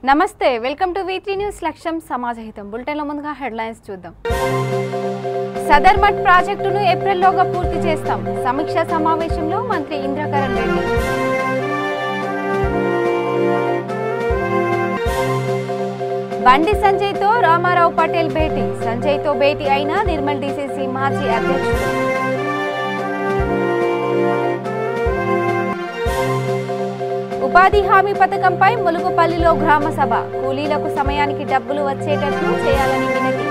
నమస్తే welcome to V3 news లక్ష్యం సమాజహితం బులెటిన్ల ముందుగా హెడ్లైన్స్ చూద్దాం. సదర్మట్ ప్రాజెక్టును ఏప్రిల్లోగా పూర్తి చేస్తాం. సమీక్షా సమావేశంలో మంత్రి ఇంద్రకరణ్ రెడ్డి. బండి సంజయ్తో రామారావు పటేల్ భేటీ. సంజయ్తో భేటీ అయిన నిర్మల్ DCC మాజీ అధ్యక్షుడు. ఉపాధి హామీ పథకంపై ములుగుపల్లిలో గ్రామ సభ. కూలీలకు సమయానికి డబ్బులు వచ్చేటట్లు చేయాలని వినతి.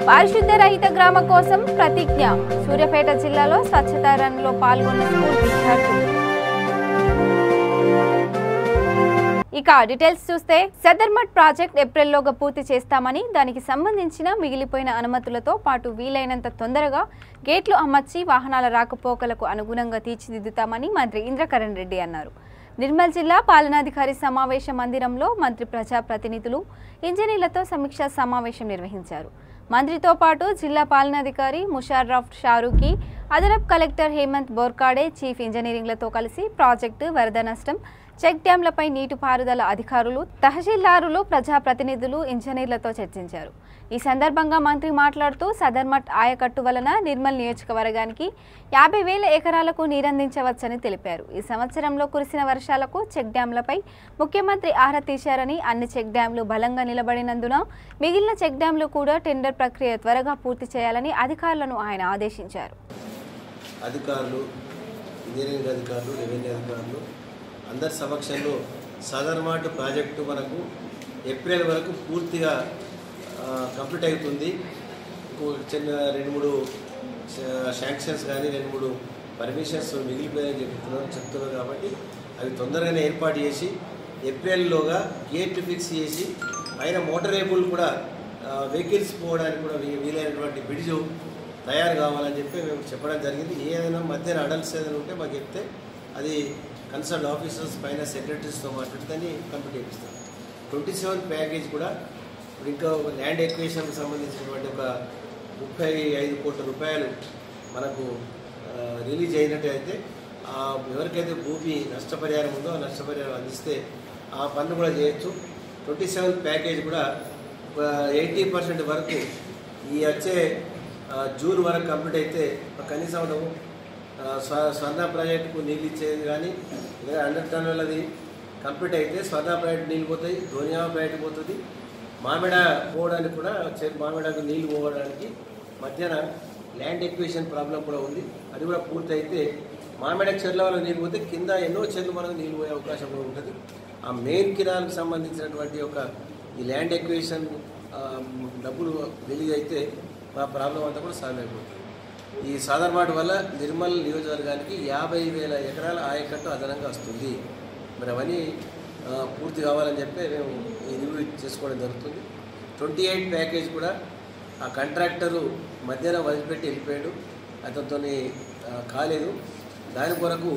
పారిశుద్ధ్య రహిత గ్రామ కోసం ప్రతిజ్ఞ. సూర్యాపేట జిల్లాలో స్వచ్ఛతా రన్లో పాల్గొన్న స్కూల్ విద్యార్థులు. ఇక డీటెయిల్స్ చూస్తే సదర్మట్ ప్రాజెక్ట్ ఏప్రిల్లోగా పూర్తి చేస్తామని, దానికి సంబంధించిన మిగిలిపోయిన అనుమతులతో పాటు వీలైనంత తొందరగా గేట్లు అమర్చి వాహనాల రాకపోకలకు అనుగుణంగా తీర్చిదిద్దుతామని మంత్రి ఇంద్రకరణ్ రెడ్డి అన్నారు. నిర్మల్ జిల్లా పాలనాధికారి సమావేశ మందిరంలో మంత్రి ప్రజాప్రతినిధులు ఇంజనీర్లతో సమీక్షా సమావేశం నిర్వహించారు. మంత్రితో పాటు జిల్లా పాలనాధికారి ముషర్రఫ్ షారూఖీ, అదనపు కలెక్టర్ హేమంత్ బోర్కాడే, చీఫ్ ఇంజనీరింగ్లతో కలిసి ప్రాజెక్టు, వరద నష్టం, చెక్ డ్యాంలపై నీటిపారుదల అధికారులు, తహసీల్దారులు, ప్రజాప్రతినిధులు, ఇంజనీర్లతో చర్చించారు. ఈ సందర్భంగా మంత్రి మాట్లాడుతూ సదర్మట్ ఆయకట్టు వలన నిర్మల్ నియోజకవర్గానికి 50,000 ఎకరాలకు నీరందించవచ్చని తెలిపారు. ఈ సంవత్సరంలో కురిసిన వర్షాలకు చెక్ డ్యాంలపై ముఖ్యమంత్రి ఆరా తీశారని, అన్ని చెక్ డ్యాంలు బలంగా నిలబడినందున మిగిలిన చెక్ డ్యాంలు కూడా టెండర్ ప్రక్రియ త్వరగా పూర్తి చేయాలని అధికారులను ఆయన ఆదేశించారు. అధికారులు, ఇంజనీరింగ్ అధికారులు, రెవెన్యూ అధికారులు అందరి సమక్షంలో సదర్మట్ ప్రాజెక్టు మనకు ఏప్రిల్ వరకు పూర్తిగా కంప్లీట్ అవుతుంది. చిన్న 2-3 శాంక్షన్స్ కానీ 2-3 పర్మిషన్స్ మిగిలిపోయాయని చెప్తున్నారు. కాబట్టి అవి తొందరగానే ఏర్పాటు చేసి ఏప్రిల్లోగా గేట్లు ఫిక్స్ చేసి పైన మోటరేబుల్ కూడా వెహికల్స్ పోవడానికి కూడా వీలైనటువంటి బ్రిడ్జు తయారు కావాలని చెప్పి మేము చెప్పడం జరిగింది. ఏదైనా మధ్యాహ్నం అడల్ట్స్ ఏదైనా ఉంటే మాకు చెప్తే అది కన్సర్న్ ఆఫీసర్స్ పైన సెక్రటరీస్తో మాట్లాడి దాన్ని కంప్లీట్ చేపిస్తాం. 27 ప్యాకేజ్ కూడా ఇంకా ల్యాండ్ ఎక్విజిషన్కి సంబంధించినటువంటి ఒక 35 కోట్ల రూపాయలు మనకు రిలీజ్ అయినట్టయితే ఎవరికైతే భూమి నష్టపరిహారం ఉందో ఆ నష్టపరిహారం అందిస్తే ఆ పనులు కూడా చేయొచ్చు. 27 ప్యాకేజ్ కూడా 80% వరకు ఈ వచ్చే జూన్ వరకు కంప్లీట్ అయితే కనీసం స్వర్ణ ప్రాజెక్టుకు నీళ్ళు ఇచ్చేది కానీ లేదా 100 టన్నులది కంప్లీట్ అయితే స్వర్ణ ప్రాజెక్టు నీళ్ళు పోతాయి, ధోనియా ప్రాజెక్టు పోతుంది. మామిడ పోవడానికి కూడా మామిడకు నీళ్ళు పోవడానికి మధ్యాహ్న ల్యాండ్ ఎక్విజిషన్ ప్రాబ్లం కూడా ఉంది. అది కూడా పూర్తి అయితే మామిడ చెర్ల వల్ల నీళ్ళు పోతే కింద ఎన్నో చెర్లు మనకు నీళ్ళు పోయే అవకాశం కూడా ఉంటుంది. ఆ మెయిన్ కినాల్కి సంబంధించినటువంటి ఈ ల్యాండ్ ఎక్విజిషన్ డబ్బులు రిలీజ్ అయితే మా ప్రాబ్లం అంతా కూడా సాల్వ్ అయిపోతుంది. ఈ సదర్మట్ వల్ల నిర్మల్ నియోజకవర్గానికి 50,000 ఎకరాల ఆయకట్టు అదనంగా వస్తుంది. మరి అవన్నీ పూర్తి కావాలని చెప్పి మేము ఈ రివ్యూ చేసుకోవడం జరుగుతుంది. 28 ప్యాకేజ్ కూడా ఆ కాంట్రాక్టరు మధ్యాహ్నం వదిలిపెట్టి వెళ్ళిపోయాడు, అతనితో కాలేదు. దాని కొరకు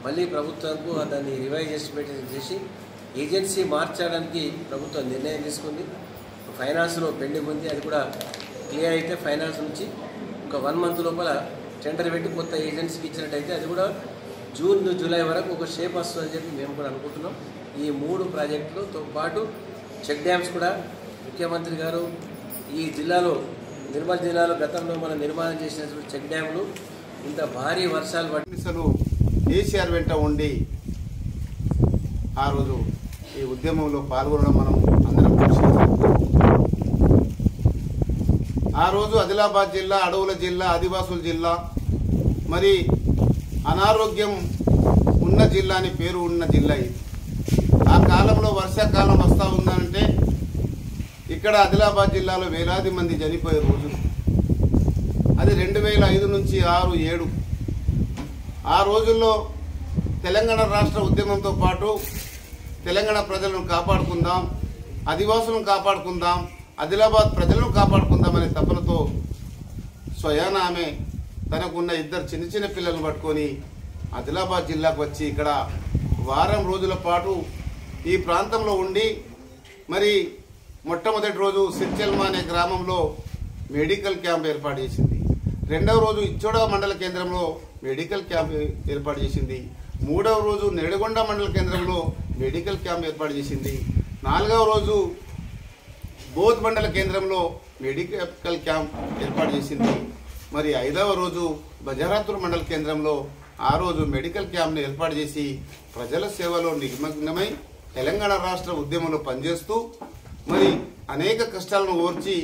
మళ్ళీ ప్రభుత్వంకు దాన్ని రివైజ్ చేసి ఏజెన్సీ మార్చడానికి ప్రభుత్వం నిర్ణయం తీసుకుంది. ఫైనాన్స్లో పెండింగ్ ఉంది, అది కూడా క్లియర్ అయితే ఫైనాన్స్ నుంచి ఒక 1 మంత్ లోపల టెండర్ పెట్టి కొత్త ఏజెన్సీకి ఇచ్చినట్టయితే అది కూడా జూన్ జూలై వరకు ఒక షేప్ వస్తుందని చెప్పి మేము కూడా అనుకుంటున్నాం. ఈ 3 ప్రాజెక్టులతో పాటు చెక్ డ్యామ్స్ కూడా ముఖ్యమంత్రి గారు ఈ జిల్లాలో నిర్మల్ జిల్లాలో గతంలో మనం నిర్మాణం చేసిన చెక్ డ్యాములు ఇంత భారీ వర్షాలు పట్టిసలు కేసీఆర్ వెంట ఉండి ఆ రోజు ఈ ఉద్యమంలో పాల్గొనడం మనం అందరం ఆ రోజు ఆదిలాబాద్ జిల్లా అడవుల జిల్లా, ఆదివాసుల జిల్లా, మరి అనారోగ్యం ఉన్న జిల్లా అని పేరు ఉన్న జిల్లా ఇది. ఆ కాలంలో వర్షాకాలం వస్తూ ఉందంటే ఇక్కడ ఆదిలాబాద్ జిల్లాలో వేలాది మంది చనిపోయే రోజు అది 2005 నుంచి 6, 7. ఆ రోజుల్లో తెలంగాణ రాష్ట్ర ఉద్యమంతో పాటు తెలంగాణ ప్రజలను కాపాడుకుందాం, ఆదివాసులను కాపాడుకుందాం, ఆదిలాబాద్ ప్రజలను కాపాడుకుందామనే తపనతో స్వయాన ఆమె తనకున్న 2 చిన్న చిన్న పిల్లలను పట్టుకొని ఆదిలాబాద్ జిల్లాకు వచ్చి ఇక్కడ వారం రోజుల పాటు ఈ ప్రాంతంలో ఉండి మరి మొట్టమొదటి రోజు సిర్చెల్మా అనే గ్రామంలో మెడికల్ క్యాంప్ ఏర్పాటు చేసింది. రెండవ రోజు ఇచ్చోడ మండల కేంద్రంలో మెడికల్ క్యాంప్ ఏర్పాటు చేసింది. 3వ రోజు నెడగొండ మండల కేంద్రంలో మెడికల్ క్యాంప్ ఏర్పాటు చేసింది. 4వ రోజు బోధ్ మండల కేంద్రంలో మెడికల్ క్యాంప్ ఏర్పాటు చేసింది. మరి 5వ రోజు బజారాతుల మండల కేంద్రంలో ఆ రోజు మెడికల్ క్యాంప్ను ఏర్పాటు చేసి ప్రజల సేవలో నిమగ్నమై తెలంగాణ రాష్ట్ర ఉద్యమంలో పనిచేస్తూ మరి అనేక కష్టాలను ఓర్చి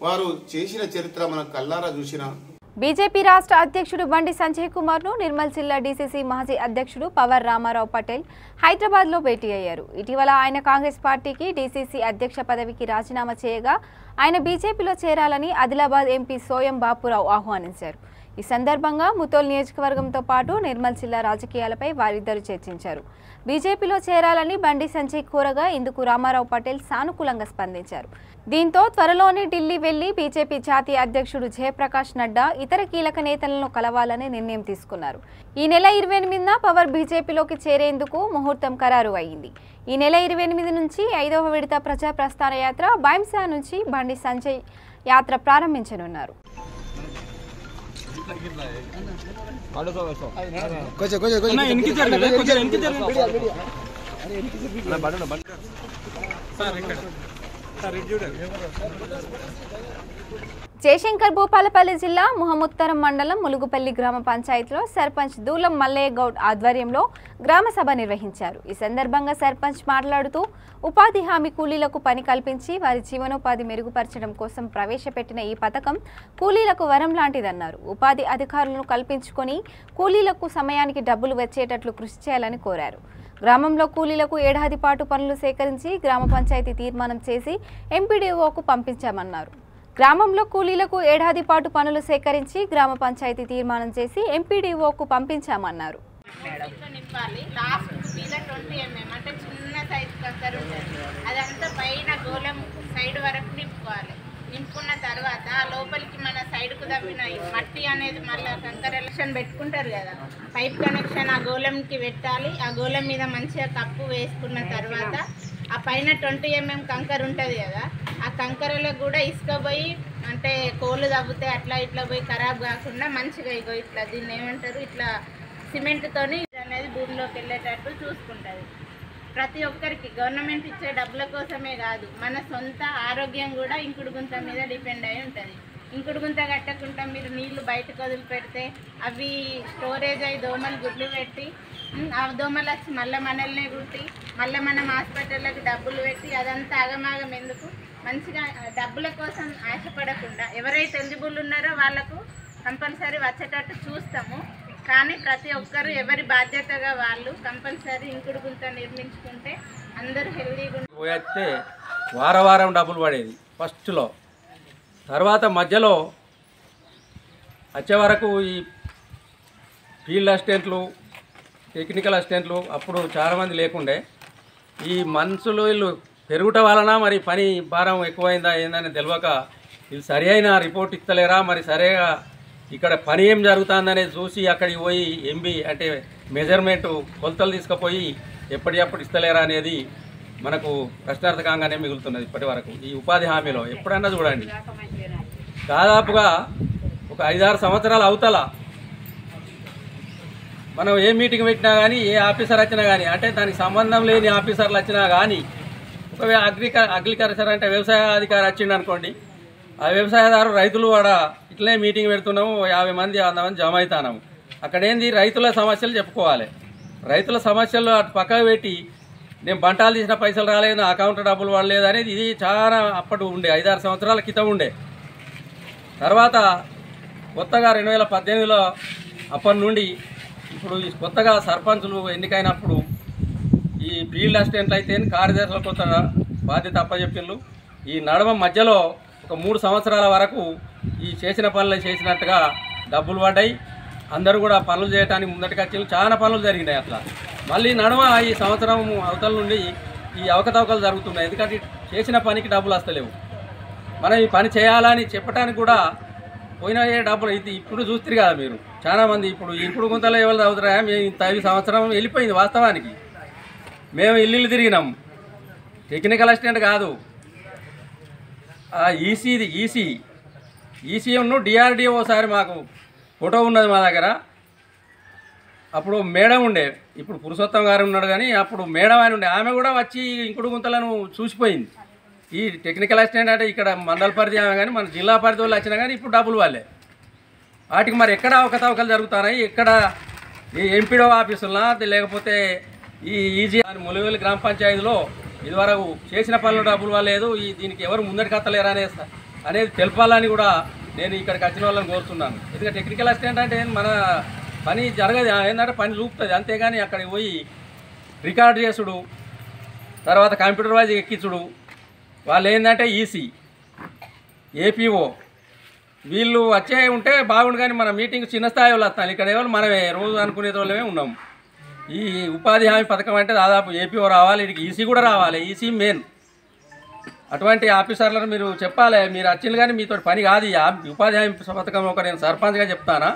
వారు చేసిన చరిత్ర మనం కల్లారా చూసిన. బీజేపీ రాష్ట్ర అధ్యక్షుడు బండి సంజయ్ కుమార్ ను నిర్మల్ జిల్లా డీసీసీ మాజీ అధ్యక్షుడు పవర్ రామారావు పటేల్ హైదరాబాద్ లో భేటీ అయ్యారు. ఇటీవల ఆయన కాంగ్రెస్ పార్టీకి డీసీసీ అధ్యక్ష పదవికి రాజీనామా చేయగా ఆయన బీజేపీలో చేరాలని ఆదిలాబాద్ ఎంపీ సోయం బాపురావు ఆహ్వానించారు. ఈ సందర్భంగా ముతోల్ నియోజకవర్గంతో పాటు నిర్మల్ జిల్లా రాజకీయాలపై వారిద్దరూ చర్చించారు. బీజేపీలో చేరాలని బండి సంజయ్ కోరగా ఇందుకు రామారావు పటేల్ సానుకూలంగా స్పందించారు. దీంతో త్వరలోనే ఢిల్లీ వెళ్లి బీజేపీ జాతీయ అధ్యక్షుడు జయప్రకాష్ నడ్డా ఇతర కీలక నేతలను కలవాలని నిర్ణయం తీసుకున్నారు. ఈ నెల 28న పవర్ బీజేపీలోకి చేరేందుకు ముహూర్తం ఖరారు అయింది. ఈ నెల 28 నుంచి 5వ విడత ప్రజా ప్రస్థాన యాత్ర బైంసా నుంచి బండి సంజయ్ యాత్ర ప్రారంభించనున్నారు. జయశంకర్ భూపాలపల్లి జిల్లా ముహముత్తరం మండలం ములుగుపల్లి గ్రామ పంచాయతీలో సర్పంచ్ దూలం మల్లయ్య గౌడ్ ఆధ్వర్యంలో గ్రామ సభ నిర్వహించారు. ఈ సందర్భంగా సర్పంచ్ మాట్లాడుతూ ఉపాధి హామీ కూలీలకు పని కల్పించి వారి జీవనోపాధి మెరుగుపరచడం కోసం ప్రవేశపెట్టిన ఈ పథకం కూలీలకు వరం లాంటిదన్నారు. ఉపాధి అధికారులను కల్పించుకొని కూలీలకు సమయానికి డబ్బులు వచ్చేటట్లు కృషి చేయాలని కోరారు. గ్రామంలో కూలీలకు ఏడాది పాటు పనులు సేకరించి గ్రామ పంచాయతీ తీర్మానం చేసి ఎంపీడీఓకు పంపించామన్నారు. గ్రామంలో కూలీలకు ఏడాది పాటు పనులు సేకరించి గ్రామ పంచాయతీ తీర్మానం చేసి ఎంపీడీఓకు పంపించామన్నారు. అదంతా పైన గోళం సైడ్ వరకు నింపుకోవాలి. నింపుకున్న తర్వాత లోపలికి మన సైడ్కు తవ్విన మట్టి అనేది మళ్ళీ కంకరెక్షన్ పెట్టుకుంటారు కదా, పైప్ కనెక్షన్ ఆ గోళంకి పెట్టాలి. ఆ గోళం మీద మంచిగా కప్పు వేసుకున్న తర్వాత ఆ పైన 20 mm కంకర ఉంటుంది కదా, ఆ కంకరలో కూడా ఇసుక పోయి అంటే కోళ్ళు తవ్వుతే అట్లా ఇట్లా పోయి ఖరాబ్ కాకుండా మంచిగా ఇగో ఇట్లా దీన్ని ఏమంటారు ఇట్లా సిమెంట్తోని అనేది భూమిలోకి వెళ్ళేటట్టు చూసుకుంటుంది. ప్రతి ఒక్కరికి గవర్నమెంట్ ఇచ్చే డబ్బుల కోసమే కాదు, మన సొంత ఆరోగ్యం కూడా ఇంకుడు గుంత మీద డిపెండ్ అయి ఉంటుంది. ఇంకుడు గుంత కట్టకుండా మీరు నీళ్లు బయటకు వదిలిపెడితే అవి స్టోరేజ్ అయ్యి దోమలు గుడ్లు పెట్టి ఆ దోమలు వచ్చి మళ్ళీ మనల్నే కుట్టి మళ్ళీ మనం హాస్పిటల్కి డబ్బులు పెట్టి అదంతా ఆగమాగం ఎందుకు? మంచిగా డబ్బుల కోసం ఆశపడకుండా ఎవరైతే ఎలిజిబుల్ ఉన్నారో వాళ్ళకు కంపల్సరీ వచ్చేటట్టు చూస్తాము. కానీ ప్రతి ఒక్కరు ఎవరి బాధ్యతగా వాళ్ళు కంపల్సరీ ఇంకుడు గుంత నిర్మించుకుంటే అందరూ హెల్దీగా పోతే వారం డబ్బులు పడేది ఫస్ట్లో. తర్వాత మధ్యలో వచ్చే వరకు ఈ ఫీల్డ్ అసిస్టెంట్లు టెక్నికల్ అసిస్టెంట్లు అప్పుడు చాలామంది లేకుండే. ఈ మనుషులు వీళ్ళు పెరుగుట వలన మరి పని భారం ఎక్కువైందా ఏందని తెలియక వీళ్ళు సరి అయిన రిపోర్ట్ ఇస్తలేరా, మరి సరిగా ఇక్కడ పని ఏం జరుగుతుందనేది చూసి అక్కడికి పోయి ఎంబీ అంటే మెజర్మెంటు కొలతలు తీసుకుపోయి ఎప్పటికప్పుడు ఇస్తలేరా అనేది మనకు ప్రశ్నార్థకంగానే మిగులుతున్నది ఇప్పటి వరకు. ఈ ఉపాధి హామీలో ఎప్పుడన్నా చూడండి దాదాపుగా ఒక 5-6 సంవత్సరాలు అవుతల మనం ఏ మీటింగ్ పెట్టినా కానీ ఏ ఆఫీసర్ వచ్చినా కానీ అంటే దానికి సంబంధం లేని ఆఫీసర్లు వచ్చినా కానీ ఒకవేళ అగ్రికల్చర్ అంటే వ్యవసాయ అధికారి వచ్చిండు అనుకోండి, ఆ వ్యవసాయదారు రైతులు వాడ ఇట్లనే మీటింగ్ పెడుతున్నాము 50 మంది 100 మంది జమ అవుతున్నాము. అక్కడేంది రైతుల సమస్యలు చెప్పుకోవాలి. రైతుల సమస్యలు అటు పక్కకు పెట్టి నేను బంటాలు తీసిన పైసలు రాలేదు, నా అకౌంట్ డబ్బులు పడలేదు అనేది ఇది చాలా అప్పటి ఉండే 5-6 సంవత్సరాల క్రితం ఉండే. తర్వాత కొత్తగా 2018లో అప్పటి నుండి ఇప్పుడు కొత్తగా సర్పంచులు ఎన్నికైనప్పుడు ఈ ఫీల్డ్ అసిస్టెంట్లు అయితే కార్యదర్శుల కొత్తగా బాధ్యత అప్పచెప్పిళ్ళు. ఈ నడమ మధ్యలో ఒక 3 సంవత్సరాల వరకు ఈ చేసిన పనులు చేసినట్టుగా డబ్బులు పడ్డాయి. అందరూ కూడా పనులు చేయడానికి ముందటికి వచ్చి చాలా పనులు జరిగినాయి. అట్లా మళ్ళీ నడమ ఈ సంవత్సరం అవతల నుండి ఈ అవకతవకలు జరుగుతున్నాయి. ఎందుకంటే చేసిన పనికి డబ్బులు వస్తలేవు. మనం ఈ పని చేయాలని చెప్పడానికి కూడా పోయిన డబ్బులు ఇది ఇప్పుడు చూస్తారు కదా మీరు చాలామంది. ఇప్పుడు ఇప్పుడు గుంతలో ఎవరు చదువుతారా? మేము ఇంత 5 సంవత్సరం వెళ్ళిపోయింది. వాస్తవానికి మేము ఇల్లు తిరిగినాం. టెక్నికల్ అసిస్టెంట్ కాదు, ఈసీ డిఆర్డీఓ ఒకసారి మాకు ఫోటో ఉన్నది మా దగ్గర. అప్పుడు మేడం ఉండే, ఇప్పుడు పురుషోత్తం గారు ఉన్నాడు కానీ అప్పుడు మేడం అని ఉండే, ఆమె కూడా వచ్చి ఇంకుడు గుంతలను చూసిపోయింది. ఈ టెక్నికల్ అసిస్టెంట్ అంటే ఇక్కడ మండల పరిధి ఆమె కానీ మన జిల్లా పరిధి వాళ్ళు వచ్చినా కానీ ఇప్పుడు డబ్బులు వాళ్ళే. వాటికి మరి ఎక్కడ అవకతవకలు జరుగుతున్నాయి, ఎక్కడ ఈ ఎంపీడో ఆఫీసులనా లేకపోతే ఈ ఈజీ అని ములుగులు గ్రామ పంచాయతీలో ఇదివరకు చేసిన పనులు డబ్బులు వాళ్ళలేదు, దీనికి ఎవరు ముందటికి అత్తలేరు అనేది తెలపాలని కూడా నేను ఇక్కడికి వచ్చిన వాళ్ళని కోరుతున్నాను. ఎందుకంటే టెక్నికల్ అసిస్టెంట్ అంటే మన పని జరగదు, ఏంటంటే పని చూపుతుంది, అంతేగాని అక్కడికి పోయి రికార్డు చేసుడు, తర్వాత కంప్యూటర్ వైజ్ ఎక్కించుడు, వాళ్ళు ఏంటంటే ఈసీ ఏపీఓ వీళ్ళు వచ్చే ఉంటే బాగుండు. కానీ మన మీటింగ్ చిన్న స్థాయిలో వస్తాను, ఇక్కడ ఎవరు మనమే రోజు అనుకునే వాళ్ళమే ఉన్నాం. ఈ ఉపాధి హామీ పథకం అంటే దాదాపు ఏపీఓ రావాలి, ఇక్కడికి ఈసీ కూడా రావాలి, ఈసీ మెయిన్. అటువంటి ఆఫీసర్లను మీరు చెప్పాలి, మీరు వచ్చింది కానీ మీతో పని కాదు. ఈ ఉపాధి హామీ పథకం ఒక నేను సర్పంచ్గా చెప్తానా,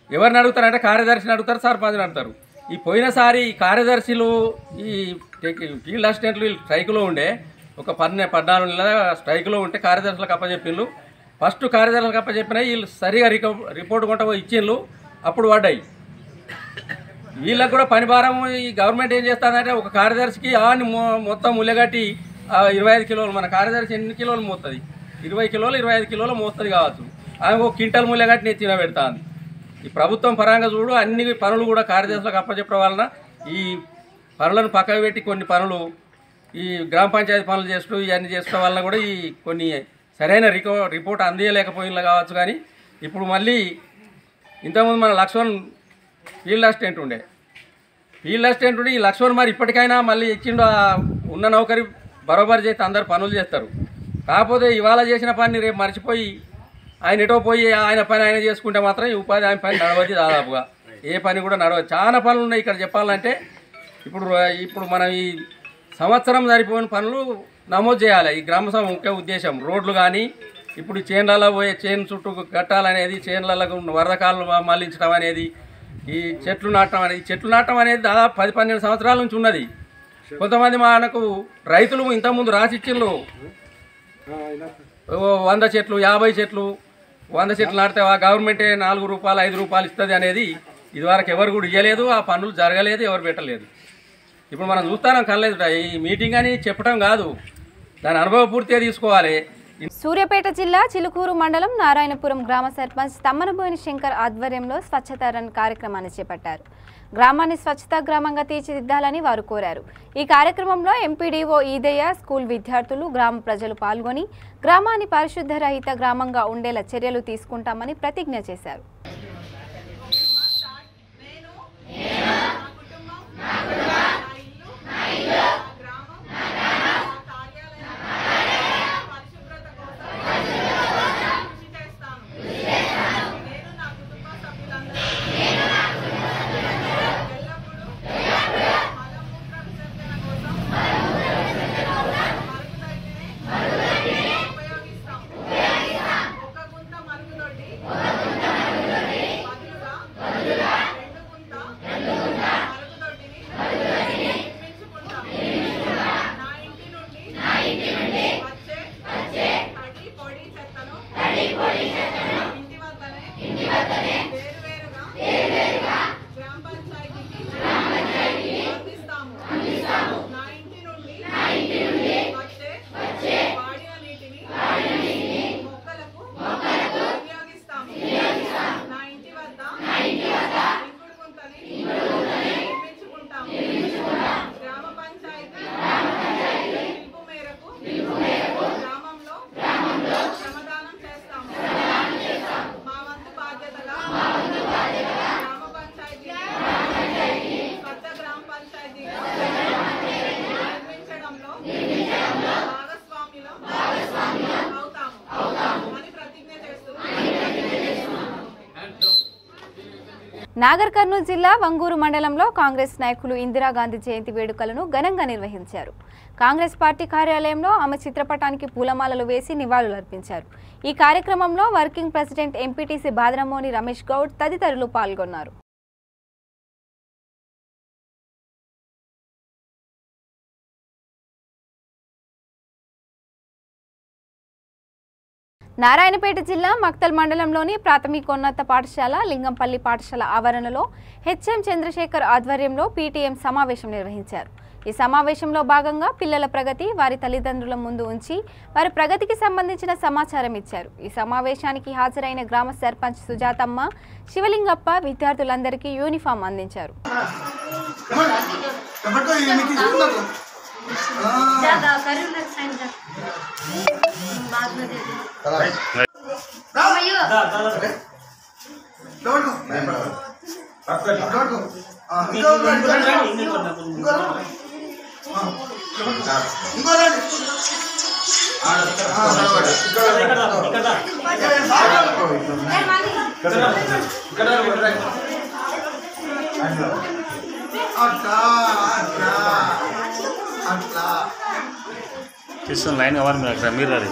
ఎవరిని అడుగుతారంటే కార్యదర్శిని అడుగుతారు, సర్పంచ్ని అడుగుతారు. ఈ పోయినసారి కార్యదర్శులు ఈ ఫీల్డ్ అసిస్టెంట్లు వీళ్ళు స్ట్రైక్లో ఉండే, ఒక 14 నెలల స్ట్రైక్లో ఉంటే కార్యదర్శులకు అప్పచెప్పిండ్రు. ఫస్ట్ కార్యదర్శులకు అప్పచెప్పినాయి, వీళ్ళు సరిగా రిపోర్ట్ కొంట ఇచ్చిండ్రు, అప్పుడు పడ్డాయి. వీళ్ళకు కూడా పని భారం ఈ గవర్నమెంట్ ఏం చేస్తుందంటే ఒక కార్యదర్శికి మొత్తం ముల్లెగట్టి 25 కిలోలు, మన కార్యదర్శి ఎన్ని కిలోలు మోస్తుంది, 20 కిలోలు 25 కిలోలు మోస్తుంది కావచ్చు, ఆమె ఒక క్వింటల్ ముల్లెగట్టి తిన పెడతాను. ఈ ప్రభుత్వం పరంగా చూడు అన్ని పనులు కూడా కార్యదర్శులకు అప్పచెప్పడం వలన ఈ పనులను పక్కకు పెట్టి కొన్ని పనులు ఈ గ్రామ పంచాయతీ పనులు చేస్తూ ఇవన్నీ చేసుకోవడం వలన కూడా ఈ కొన్ని సరైన రిపోర్ట్ అందియలేకపోయినా కావచ్చు. కానీ ఇప్పుడు మళ్ళీ ఇంతకుముందు మన లక్ష్మణ్ ఫీల్డ్ అసిస్టెంట్ ఉండే, ఈ లక్ష్మణ్ మరి ఇప్పటికైనా మళ్ళీ ఇచ్చిండు, ఉన్న నౌకరి బరోబరు చేస్తే అందరు పనులు చేస్తారు. కాకపోతే ఇవాళ చేసిన పని రేపు మర్చిపోయి ఆయన ఎటో పోయి ఆయన పని ఆయన చేసుకుంటే మాత్రం ఈ ఉపాధి హామీ పని నడవదు, దాదాపుగా ఏ పని కూడా నడవదు. చాలా పనులు ఉన్నాయి ఇక్కడ చెప్పాలంటే. ఇప్పుడు మనం ఈ సంవత్సరం సరిపోయిన పనులు నమోదు చేయాలి. ఈ గ్రామ సభ ముఖ్య ఉద్దేశం రోడ్లు కానీ, ఇప్పుడు చేన్లలో పోయే చేను చుట్టూ కట్టాలనేది, చేన్లకు వరదకాలు మళ్లించడం అనేది, ఈ చెట్లు నాటడం అనేది దాదాపు 10-12 సంవత్సరాల నుంచి ఉన్నది. కొంతమంది మనకు రైతులు ఇంతకుముందు రాసిచ్చిండ్రు 100 చెట్లు 50 చెట్లు 100 చెట్లు నాటితే ఆ గవర్నమెంటే 4 రూపాయలు 5 రూపాయలు ఇస్తుంది అనేది ఇదివరకు ఎవరు కూడా ఇవ్వలేదు, ఆ పనులు జరగలేదు, ఎవరు పెట్టలేదు. ఇప్పుడు మనం చూస్తాం కనలేదు. ఈ మీటింగ్ అని చెప్పడం కాదు, దాని అనుభవపూర్తిగా తీసుకోవాలి. సూర్యాపేట జిల్లా చిలుకూరు మండలం నారాయణపురం గ్రామ సర్పంచ్ తమ్మనబోయిన శంకర్ ఆధ్వర్యంలో స్వచ్ఛత రన్ కార్యక్రమాన్ని చేపట్టారు. గ్రామాన్ని స్వచ్ఛతా గ్రామంగా తీర్చిదిద్దాలని వారు కోరారు. ఈ కార్యక్రమంలో ఎంపీడీఓ ఈదయ్య, స్కూల్ విద్యార్థులు, గ్రామ ప్రజలు పాల్గొని గ్రామాన్ని పరిశుద్ధ రహిత గ్రామంగా ఉండేలా చర్యలు తీసుకుంటామని ప్రతిజ్ఞ చేశారు. నాగర్ కర్నూలు జిల్లా వంగూరు మండలంలో కాంగ్రెస్ నాయకులు ఇందిరాగాంధీ జయంతి వేడుకలను ఘనంగా నిర్వహించారు. కాంగ్రెస్ పార్టీ కార్యాలయంలో ఆమె చిత్రపటానికి పూలమాలలు వేసి నివాళులర్పించారు. ఈ కార్యక్రమంలో working president MPTC Badramoni Ramesh Goud తదితరులు పాల్గొన్నారు. నారాయణపేట జిల్లా మక్తల్ మండలంలోని ప్రాథమికోన్నత పాఠశాల లింగంపల్లి పాఠశాల ఆవరణలో హెచ్ఎం చంద్రశేఖర్ ఆధ్వర్యంలో పీటీఎం సమావేశం నిర్వహించారు. ఈ సమావేశంలో భాగంగా పిల్లల ప్రగతి వారి తల్లిదండ్రుల ముందు ఉంచి వారి ప్రగతికి సంబంధించిన సమాచారం ఇచ్చారు. ఈ సమావేశానికి హాజరైన గ్రామ సర్పంచ్ సుజాతమ్మ, శివలింగప్ప విద్యార్థులందరికీ యూనిఫామ్ అందించారు. లైన్ కావాలి మీరు అది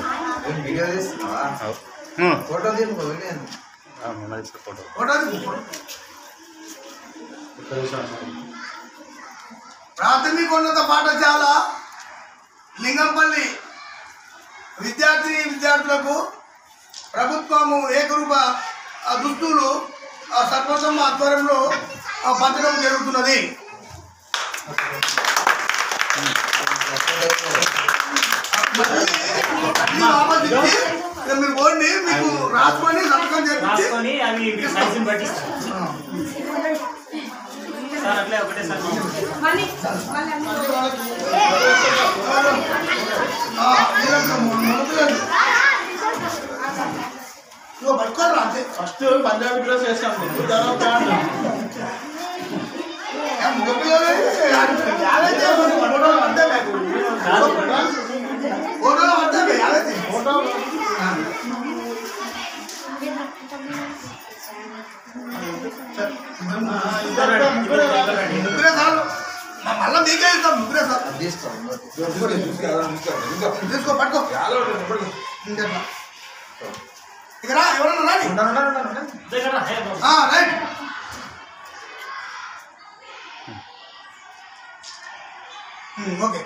ప్రాథమికోన్నత పాఠశాల లింగంపల్లి విద్యార్థులకు ప్రభుత్వము ఏకరూప దుస్తులు సర్వసమ్మ ఆధ్వర్యంలో పంచడం జరుగుతున్నది. మీరు పోండి, మీకు రాసుకొని సంతకం చేసి పట్టుకోరా అంతే. ఫస్ట్ పంజాబీ డ్రెస్ వేస్తాను, మళ్ళా మీకే ఇస్తాం. ముగ్గురే సార్ తీసుకో, పట్టుకో. ఇక రా, ఎవరన్నా రైట్. ఓకే,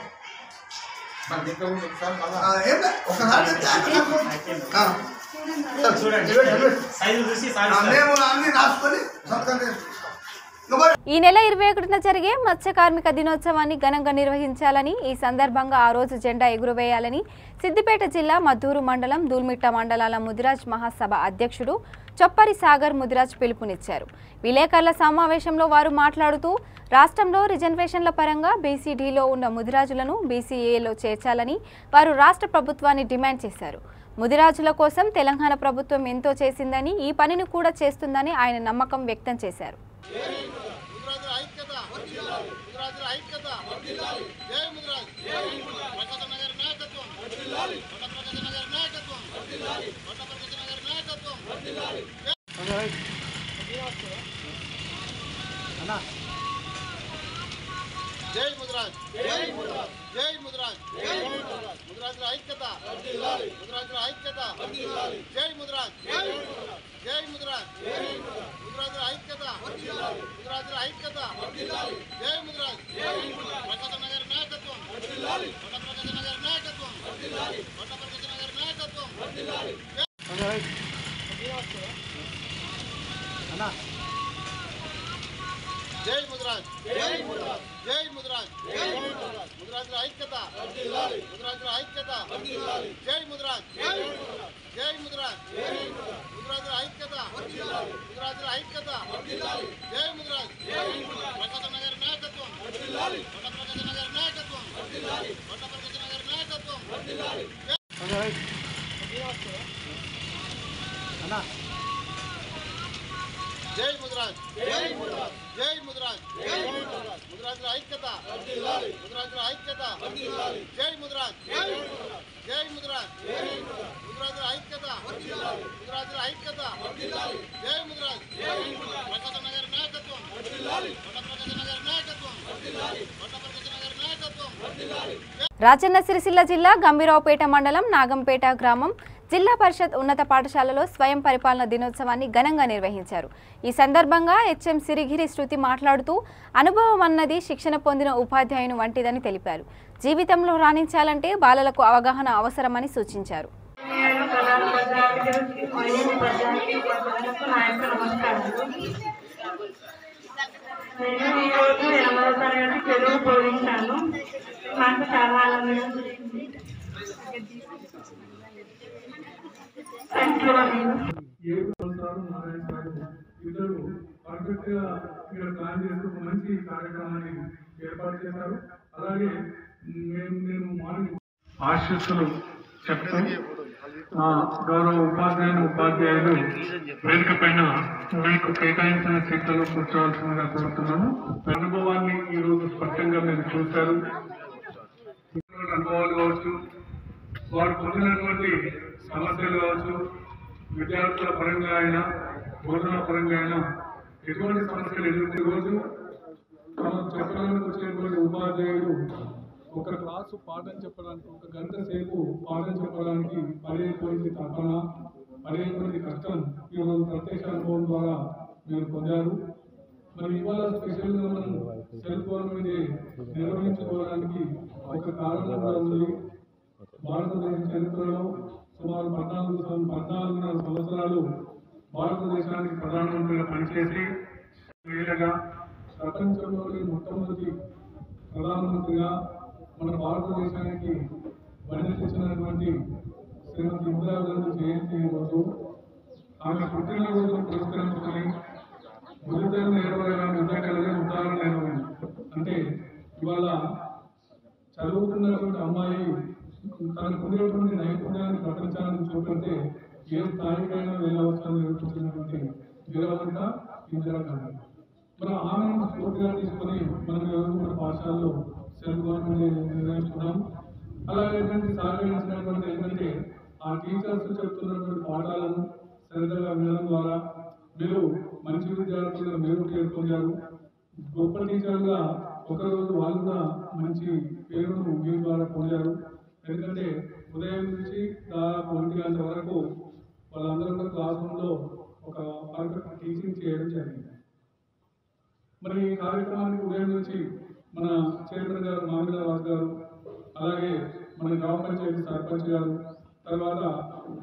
మేము అన్ని రాసుకొని సంతకం చేస్తాం. ఈ నెల 21న జరిగే మత్స్య కార్మిక దినోత్సవాన్ని ఘనంగా నిర్వహించాలని, ఈ సందర్భంగా ఆ రోజు జెండా ఎగురవేయాలని సిద్దిపేట జిల్లా మద్దూరు మండలం దూల్మిట్ట మండలాల ముదిరాజ్ మహాసభ అధ్యక్షుడు చొప్పరి సాగర్ ముదిరాజ్ పిలుపునిచ్చారు. విలేకరుల సమావేశంలో వారు మాట్లాడుతూ రాష్ట్రంలో రిజర్వేషన్ల పరంగా బీసీడీలో ఉన్న ముదిరాజులను బీసీఏలో చేర్చాలని వారు రాష్ట్ర ప్రభుత్వాన్ని డిమాండ్ చేశారు. ముదిరాజుల కోసం తెలంగాణ ప్రభుత్వం ఎంతో చేసిందని, ఈ పనిని కూడా చేస్తుందని ఆయన నమ్మకం వ్యక్తం చేశారు. జై ముదిరాజ్, జై ముదిరాజ్, జై ముదిరాజ్, జై ముదిరాజ్, ముదిరాజుల ఐక్యత, ముదిరాజుల ఐక్యత, జై ముదిరాజ్, జై ముదిరాజ్, జై ముదిరాజ్, ముదిరాజుల ఐక్యత, ముదిరాజుల ఐక్యత, జై ముదిరాజ్, ప్రకాశ నగర్ నాయకత్వం, ప్రకాశ నగర్ నాయకత్వం, ప్రకాశ నగర్ నాయకత్వం. జై ముదిరాజ్, జై ముదిరాజ్, జై ముదిరాజ్, జై ముదిరాజ్, ముదిరాజుల ఐక్యత, ముదిరాజుల ఐక్యత, జై ముదిరాజ్, జై ముదిరాజ్, ముదిరాజుల ఐక్యత, ముదిరాజుల ఐక్యత, జై ముదిరాజ్, ప్రకాశ నగర్ నాయకత్వం, ప్రకాశ నగర్ నాయకత్వం, ప్రకాశ నగర్ నాయకత్వం. జై ముదిరాజ్, జై ముదిరాజ్, జై ముదిరాజ్, జై ముదిరాజ్, ముదిరాజుల ఐక్యత, ముదిరాజుల ఐక్యత, జై ముదిరాజ్, జై ముదిరాజ్, ముదిరాజుల ఐక్యత, ముదిరాజుల ఐక్యత, జై ముదిరాజ్, ప్రకాశ నగర్ నాయకత్వం, ప్రకాశ నగర్ నాయకత్వం, ప్రకాశ నగర్ నాయకత్వం. రాజన్న సిరిసిల్ల జిల్లా గంభీరావుపేట మండలం నాగంపేట గ్రామం జిల్లా పరిషత్ ఉన్నత పాఠశాలలో స్వయం పరిపాలన దినోత్సవాన్ని ఘనంగా నిర్వహించారు. ఈ సందర్భంగా హెచ్ఎం సిరిగిరి శృతి మాట్లాడుతూ అనుభవం అన్నది శిక్షణ పొందిన ఉపాధ్యాయుని వంటిదని తెలిపారు. జీవితంలో రాణించాలంటే బాలలకు అవగాహన అవసరమని సూచించారు. నేను ఈరోజు 8వ తరగతి తెలుగు బోధించాను. నాకు చాలా ఆనందంగా ఉంది. ఇద్దరు పర్ఫెక్ట్ గా ఇక్కడ ప్లాన్ చేస్తూ ఒక మంచి కార్యక్రమాన్ని ఏర్పాటు చేశారు. అలాగే నేను మార్నింగ్ ఆశీస్సులు చెప్తాం. గౌరవ ఉపాధ్యాయులు వేదిక పైన మీకు కేటాయించిన సీట్లలో కూర్చోవలసిందిగా కోరుతున్నాము. అనుభవాన్ని ఈ రోజు స్పష్టంగా మీరు చూశారు. అనుభవాలు కావచ్చు, వారు పొందినటువంటి సమస్యలు కావచ్చు, విద్యార్థుల పరంగా అయినా బోధన పరంగా అయినా ఎటువంటి సమస్యలు ఎదుర్కొనే రోజు మనం చెప్పడానికి వచ్చేటువంటి ఉపాధ్యాయులు ఒక క్లాసు పాఠం చెప్పడానికి, ఒక గంట సేపు పాఠం చెప్పడానికి పడేటువంటి తపన, పడేటువంటి కష్టం ఈరోజు ప్రత్యక్ష అనుభవం ద్వారా మీరు పొందారు. మరి ఇవాళ స్పెషల్గా మనం సెల్ గవర్నమెంట్ నిర్వహించుకోవడానికి ఒక కారణం కూడా ఉంది. భారతదేశ చరిత్రలో సుమారు 14 సంవత్సరాలు భారతదేశానికి ప్రధానమంత్రిగా పనిచేసి వీళ్ళగా ప్రపంచంలోని మొట్టమొదటి ప్రధానమంత్రిగా మన భారతదేశానికి వదిలించినటువంటి శ్రీమతి ఇందిరాగాంధీ జయంతి రోజు ఆమె పుట్టినరోజును పురస్కరించుకొని గురుదేవులు నేర్వగా ఉద్యోగాలుగా ఉదాహరణ నేర్వైంది. అంటే ఇవాళ చదువుతున్నటువంటి అమ్మాయి తనకు ఉండేటువంటి నైపుణ్యాన్ని ప్రపంచానికి చూపెడితే ఏ స్థాయికైనా వెళ్ళవచ్చని నేర్పించినటువంటి వీరవంత ఇందిరాగాంధీ. మనం ఆమెను స్ఫూర్తిగా తీసుకొని మనం మన పాఠశాలలో సెల్ఫ్ గవర్నమెంట్ నిర్వహించుకున్నాం. అలాగే సహకరించినటువంటి ఏంటంటే ఆ టీచర్స్ చెప్తున్నటువంటి పాఠాలను శ్రద్ధగా వినడం ద్వారా మీరు మంచి విద్యార్థులుగా మీరు పేర్కొన్నారు. గొప్ప టీచర్గా ఒకరోజు వాళ్ళు కూడా మంచి పేరును మీ ద్వారా పొందారు. ఎందుకంటే ఉదయం నుంచి దాదాపు 1 గంట వరకు వాళ్ళందరూ కూడా క్లాస్ రూమ్లో ఒక పర్ఫెక్ట్ టీచింగ్ చేయడం జరిగింది. మరి ఈ కార్యక్రమానికి ఉదయం నుంచి మన చైర్మన్ గారు మామిడారాజు గారు, అలాగే మన గ్రామ పంచాయతీ సర్పంచ్ గారు, తర్వాత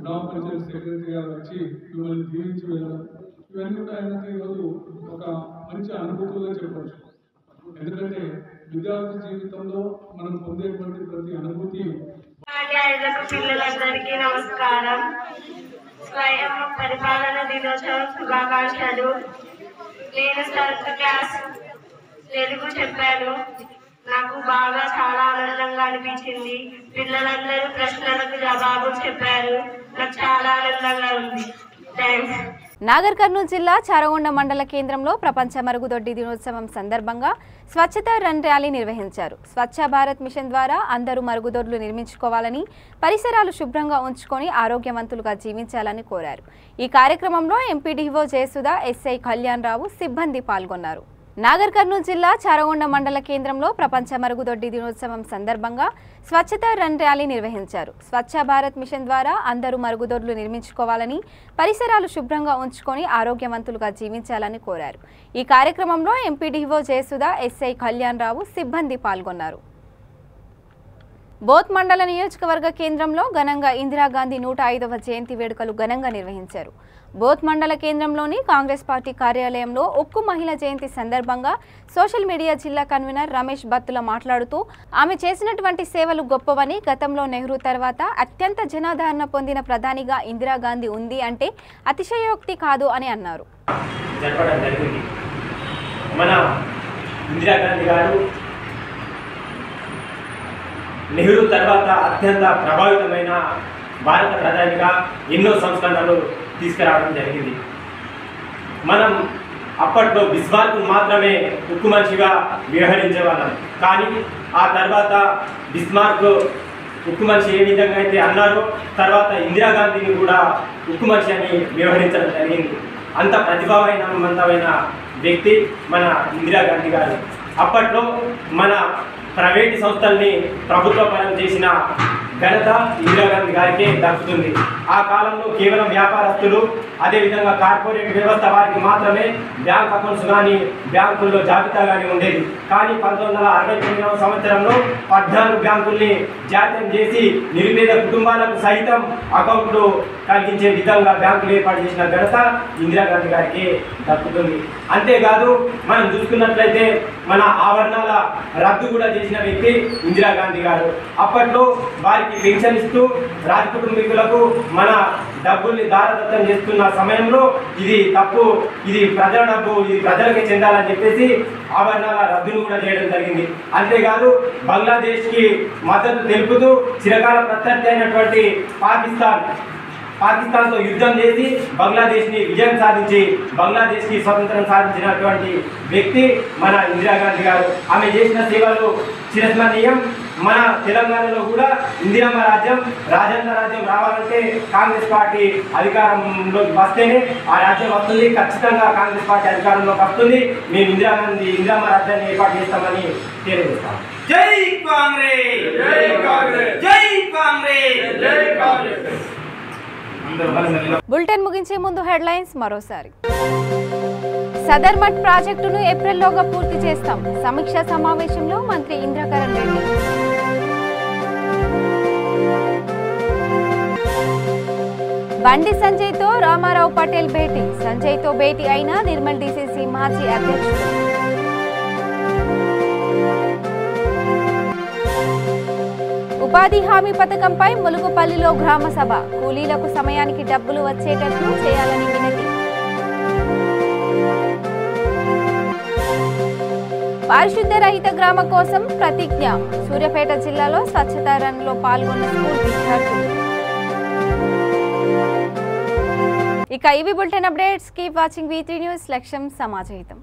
గ్రామ పంచాయతీ సెక్రటరీ గారు వచ్చి మిమ్మల్ని దీవించి వెళ్ళడం, ఇవన్నీ కూడా ఏంటంటే ఈరోజు ఒక మంచి అనుభూతులుగా చెప్పవచ్చు. ఎందుకంటే విద్యార్థి జీవితంలో మనం పొందేటువంటి ప్రతి అనుభూతి. పిల్లలందరికీ నమస్కారం. స్వయం పరిపాలన దినోత్సవం శుభాకాంక్షలు. నేను 7th క్లాస్ తెలుగు చెప్పాను. నాకు బాగా చాలా ఆనందంగా అనిపించింది. పిల్లలందరూ ప్రశ్నలకు జవాబులు చెప్పారు. నాకు చాలా ఆనందంగా ఉంది. థ్యాంక్స్. నాగర్ కర్నూలు జిల్లా చారగొండ మండల కేంద్రంలో ప్రపంచ మరుగుదొడ్డి దినోత్సవం సందర్భంగా స్వచ్ఛత రన్ ర్యాలీ నిర్వహించారు. స్వచ్ఛ భారత్ మిషన్ ద్వారా అందరూ మరుగుదొడ్లు నిర్మించుకోవాలని, పరిసరాలు శుభ్రంగా ఉంచుకొని ఆరోగ్యవంతులుగా జీవించాలని కోరారు. ఈ కార్యక్రమంలో ఎంపీడీఓ జయసుధ, ఎస్ఐ కళ్యాణ్ రావు సిబ్బంది పాల్గొన్నారు. నాగర్ కర్నూలు జిల్లా చారగొండ మండల కేంద్రంలో ప్రపంచ మరుగుదొడ్డి దినోత్సవం సందర్భంగా స్వచ్ఛత రన్ ర్యాలీ నిర్వహించారు. స్వచ్ఛ భారత్ మిషన్ ద్వారా అందరూ మరుగుదొడ్లు నిర్మించుకోవాలని, పరిసరాలు శుభ్రంగా ఉంచుకొని ఆరోగ్యవంతులుగా జీవించాలని కోరారు. ఈ కార్యక్రమంలో ఎంపీడీఓ జయసుధ, ఎస్ఐ కళ్యాణ్ రావు సిబ్బంది పాల్గొన్నారు. బోత్ మండల నియోజకవర్గ కేంద్రంలో ఘనంగా ఇందిరాగాంధీ 105వ జయంతి వేడుకలు ఘనంగా నిర్వహించారు. బోత్ మండల కేంద్రంలోని కాంగ్రెస్ పార్టీ కార్యాలయంలో ఉక్కు మహిళ జయంతి సందర్భంగా సోషల్ మీడియా జిల్లా కన్వీనర్ రమేష్ బత్తుల మాట్లాడుతూ ఆమె చేసినటువంటి సేవలు గొప్పవని, గతంలో నెహ్రూ తర్వాత అత్యంత జనాదరణ పొందిన ప్రధానిగా ఇందిరాగాంధీ ఉంది అంటే అతిశయోక్తి కాదు అని అన్నారు. మన ఇందిరాగాంధీ గారు నెహ్రూ తర్వాత అత్యంత ప్రభావితమైన భారత ప్రధానిగా ఎన్నో సంస్కరణలు తీసుకురావడం జరిగింది. మనం అప్పట్లో బిస్మార్క్ మాత్రమే ఉక్కు మనిషిగా వ్యవహరించేవాళ్ళం. కానీ ఆ తర్వాత బిస్మార్క్ ఉక్కు మనిషి ఏ విధంగా అయితే అన్నారో తర్వాత ఇందిరాగాంధీని కూడా ఉక్కు మనిషి అని వ్యవహరించడం జరిగింది. అంత ప్రతిభావంతమైన వ్యక్తి మన ఇందిరాగాంధీ గారు. అప్పట్లో మన ప్రైవేటు సంస్థల్ని ప్రభుత్వ పరం చేసిన ఘనత ఇందిరాగాంధీ గారికి దక్కుతుంది. ఆ కాలంలో కేవలం వ్యాపారస్తులు అదేవిధంగా కార్పొరేట్ వ్యవస్థ వారికి మాత్రమే బ్యాంక్ అకౌంట్స్ కానీ బ్యాంకుల్లో జాబితా కానీ ఉండేది. కానీ 1969వ సంవత్సరంలో 14 బ్యాంకుల్ని జాతీయం చేసి నిరుపేద కుటుంబాలకు సైతం అకౌంట్లు కలిగించే విధంగా బ్యాంకులు ఏర్పాటు చేసిన ఘనత ఇందిరాగాంధీ గారికి దక్కుతుంది. అంతేకాదు మనం చూసుకున్నట్లయితే మన ఆభరణాల రద్దు కూడా చేసిన వ్యక్తి ఇందిరాగాంధీ గారు. అప్పట్లో వారికి పెన్షన్ ఇస్తూ రాజ కుటుంబీకులకు మన డబ్బుల్ని దారదత్తం చేస్తున్న సమయంలో ఇది తప్పు, ఇది ప్రజల డబ్బు, ఇది ప్రజలకే చెందాలని చెప్పేసి ఆభరణాల రద్దును కూడా చేయడం జరిగింది. అంతేకాదు బంగ్లాదేశ్కి మద్దతు తెలుపుతూ చిరకాల ప్రత్యర్థి అయినటువంటి పాకిస్తాన్తో యుద్ధం చేసి బంగ్లాదేశ్ని విజయం సాధించి బంగ్లాదేశ్కి స్వతంత్రం సాధించినటువంటి వ్యక్తి మన ఇందిరాగాంధీ గారు. ఆమె చేసిన సేవలు చిరస్మరణీయం. మన తెలంగాణలో కూడా ఇందిరమ్మ రాజ్యం, రాజన్న రాజ్యం రావాలంటే కాంగ్రెస్ పార్టీ అధికారంలోకి వస్తేనే ఆ రాజ్యం వస్తుంది. ఖచ్చితంగా కాంగ్రెస్ పార్టీ అధికారంలోకి వస్తుంది. మేము ఇందిరమ్మ రాజ్యాన్ని ఏర్పాటు చేస్తామని తెలియజేస్తాం. జై కాంగ్రెస్, జై కాంగ్రెస్, జై కాంగ్రెస్, జై కాంగ్రెస్. బులెటిన్ ముగించే ముందు హెడ్లైన్స్ మరోసారి. సదర్మట్ ప్రాజెక్టును ఏప్రిల్లోగా పూర్తి చేస్తాం. సమీక్షా సమావేశంలో మంత్రి ఇంద్రకరణ్ రెడ్డి. బండి సంజయ్తో రామారావు పటేల్ భేటీ. సంజయ్తో భేటీ అయిన నిర్మల్ డీసీసీ మాజీ అధ్యక్షుడు. ఉపాధి హామీ పథకంపై ములుగుపల్లిలో గ్రామ సభ. కూలీలకు సమయానికి డబ్బులు వచ్చేటట్లు చేయాలని వినతి. పారిశుద్ధ రహిత గ్రామ కోసం ప్రతిజ్ఞ. సూర్యాపేట జిల్లాలో స్వచ్ఛతా రన్లో పాల్గొన్న స్కూల్ విద్యార్థులు. ఇక ఇవి bulletin updates. Keep watching V3 news. లక్ష్యం సమాజహితం.